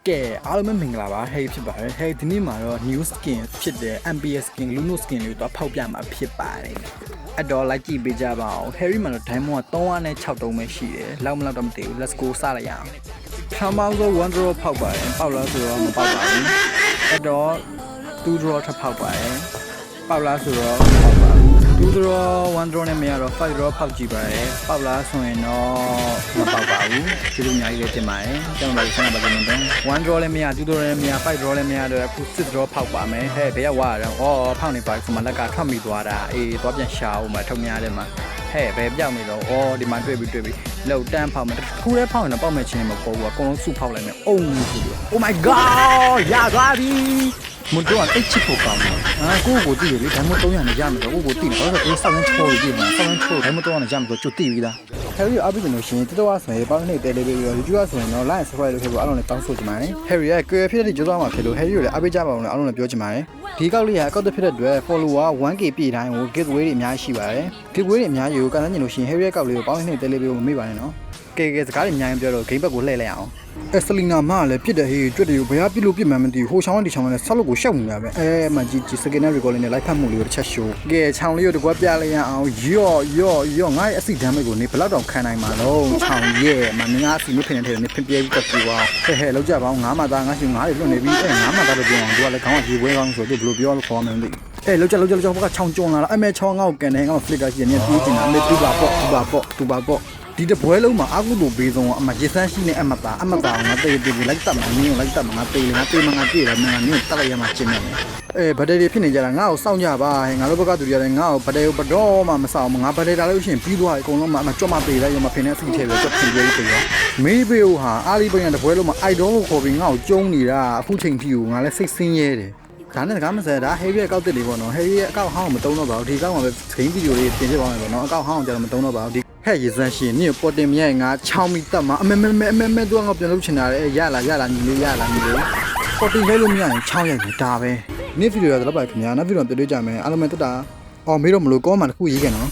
ကဲအားလုံးပဲမင်္ဂလာပါ Hey ဖြစ်ပါတယ် Hey ဒီနေ့မှာတော့ new skin ဖြစ်တဲ့ MPS skin Luno skin လေးကိုတော့ဖောက်ပြမှာဖြစ်ပါတယ်အဲ့တော့ like ကြည့်ပေးကြပါအောင် Harry မှာတော့ diamond က306တုံးပဲရှိတယ်လောက်မလောက်တော့မသိဘူး let's go စလိုက်ရအောင်ပထမဆုံး one draw ဖောက်ပါတယ်ပေါက်လားဆိုတော့မပေါက်ပါဘူးအဲ့တော့ two draw ထပ်ဖောက်ပါတယ်ပေါက်လားဆိုတော့မပေါက်ပါဘူး2 draw 1 draw နဲ့မရတော့5 draw ဖောက်ကြည့်ပါတယ်ပေါက်လားဆိုရင်တော့မပေါက်ပါဘူးဒီလိုအများကြီးလည်းတင်ပါတယ်ကျွန်တော်တို့ဆက်ပါကြည့်မယ်1 draw လည်းမရ2 draw လည်းမရ5 draw လည်းမရတော့အခု6 draw ဖောက်ပါမယ်ဟဲ့ဘယ်ကဝါရတော့အော်ဖောက်နေပါဆိုမှလက်ကထွက်မိသွားတာအေးသွားပြန်ရှာအောင်မထုံများတယ်မှာဟဲ့ဘယ်ပြောက်နေတော့အော်ဒီမှာတွေ့ပြီလောက်တန်းဖောက်မယ်တစ်ခုတည်းဖောက်ရင်တော့ပေါက်မဲ့ချင်းမပေါ်ဘူးအကုန်လုံးစုဖောက်လိုက်မယ်အုံးဆိုပြီး Oh my god ရသွားပြီမတို့ကတိတ်ချစ်ဖို့ကောင်းတယ်ကိုတည်တယ်လေဒါမှမဟုတ်300နဲ့ရမယ်တော့ကိုတည်တယ်ဘာလို့လဲစောင်းချော်ပြီးမှာစောင်းချော်ဒါမှမဟုတ်300နဲ့ရမယ်ဆိုကြွတည်ပြီးသားHarry အားပေးလို့ရှိရင်တော်ဆိုရင်ပေါင်းနေတဲ့လေးပြီးတော့ YouTube ဆိုရင်တော့ like subscribe လုပ်ခဲ့ဖို့အားလုံးလည်းတောင်းဆိုချင်ပါတယ် Harry ရဲ့ career ဖြစ်တဲ့ကြိုးစားမှာဖြစ်လို့ Harry ကိုလည်းအားပေးကြပါဦးလို့အားလုံးလည်းပြောချင်ပါတယ်ဒီကောက်လေးကအကောက်တစ်ဖြစ်တဲ့အတွက် follower 1k ပြည့်တိုင်းကို giveaway တွေအများကြီးရှိပါတယ် giveaway တွေအများကြီးကိုကန်ဆန်းကျင်လို့ရှိရင် Harry ရဲ့ကောက်လေးကိုပေါင်းနေတဲ့လေးပြီးကိုမမေ့ပါနဲ့နော်ကဲစကားတွေအများကြီးပြောတော့ game ဘက်ကိုလှည့်လိုက်အောင်ဆလီနာမလည်းပြစ်တယ်ဟေးကြွတယ်ဘယ်ပြစ်လို့ပြစ်မှန်းမသိဘူးဟိုချောင်းဒီချောင်းလည်းဆောက်လို့ကိုရှောက်နေတာပဲမကြီးစကနေ recording နဲ့ live ဖတ်မှုလေးကိုတစ်ချက် show ကဲချောင်းလေးကိုတကွက်ပြလိုက်ရအောင်ယော့ငါ့ရဲ့အစီဒမ်းမိတ်ကိုနေဘယ်တော့ခံနိုင်မှာလုံးချောင်းရဲ့မင်းငါအစီမဖင်နေတဲ့နေဖင်ပြေးတက်ပြီးသွားဟဲ့လောက်ကြပါအောင်ငါမှသားငါရှင်ငါတွေလွတ်နေပြီငါမှသားတို့ပြောအောင်သူကလည်းခေါင်းကရေပွဲကောင်းဆိုသူဘယ်လိုပြောလို့ခေါ်မှန်းမသိလောက်ကြဘာကချောင်းကျွန်းလာတာချောင်းငါ့ကိုကန်နေငါ့ flicker ရှိနေပြေးနေတာမေတူပါပေါ့ဒီတပွဲလုံးမှာအာကုတို့ဘေးဆုံးအမရေစမ်းရှိနေအမတာငါတေးလိုက်တတ်မှာနင်းလိုက်တတ်မှာငါတေးမှာငါပြေးတယ်ငါနင်းတက်လိုက်ရမှာကျင်းနေတယ်ဗဒယ်တွေဖြစ်နေကြတာငါ့ကိုစောင့်ကြပါငါတို့ဘက်ကသူတွေလည်းငါ့ကိုဗဒယ်ဘတော်မှမဆောင်ငါဗဒယ်တာလို့ရှိရင်ပြီးသွားအကုန်လုံးမှအမကြွတ်မပေးလိုက်ရမှာဖင်နေစီထဲပဲကြွတ်ပြင်ပေးပြီးတော့မေးပေးဟာအားလီပိန်တပွဲလုံးမှာအိုက်ဒုံးကိုခေါ်ပြီးငါ့ကိုကျုံးနေတာအခုချိန်ထိကိုငါလည်းစိတ်ဆင်းရဲတယ်ဒါနဲ့စကားမစဲဒါ Harry ရဲ့အကောက်တစ်လေးပေါ့နော် Harry ရဲ့အကောက်ဟောင်းမတုံးတော့ပါဘူးဒီကောက်မှာပဲ game video လေးတင်ပြပါမယ်ပေါ့နော်အကောက်ဟောင်းကျတော့မတုံးတော့ပါဘူးဒီဟဲ့ရေစမ်းရှင်နင့်ပေါ်တင်မြဲငါချောင်းမိတက်မှာအမဲသူကငါပြန်လုပ်ချင်တာလေရလာညီလေးပေါ်တင်ရိုက်လို့မရရင်ချောင်းရိုက်ပြီဒါပဲနေ့ဗီဒီယိုကတော့ပါခင်ဗျာနောက်ဗီဒီယိုပြန်တွေ့ကြမယ်အားလုံးပဲတက်တာအော်မေးတော့မလို့ကောမှတစ်ခုရေးခဲ့နော်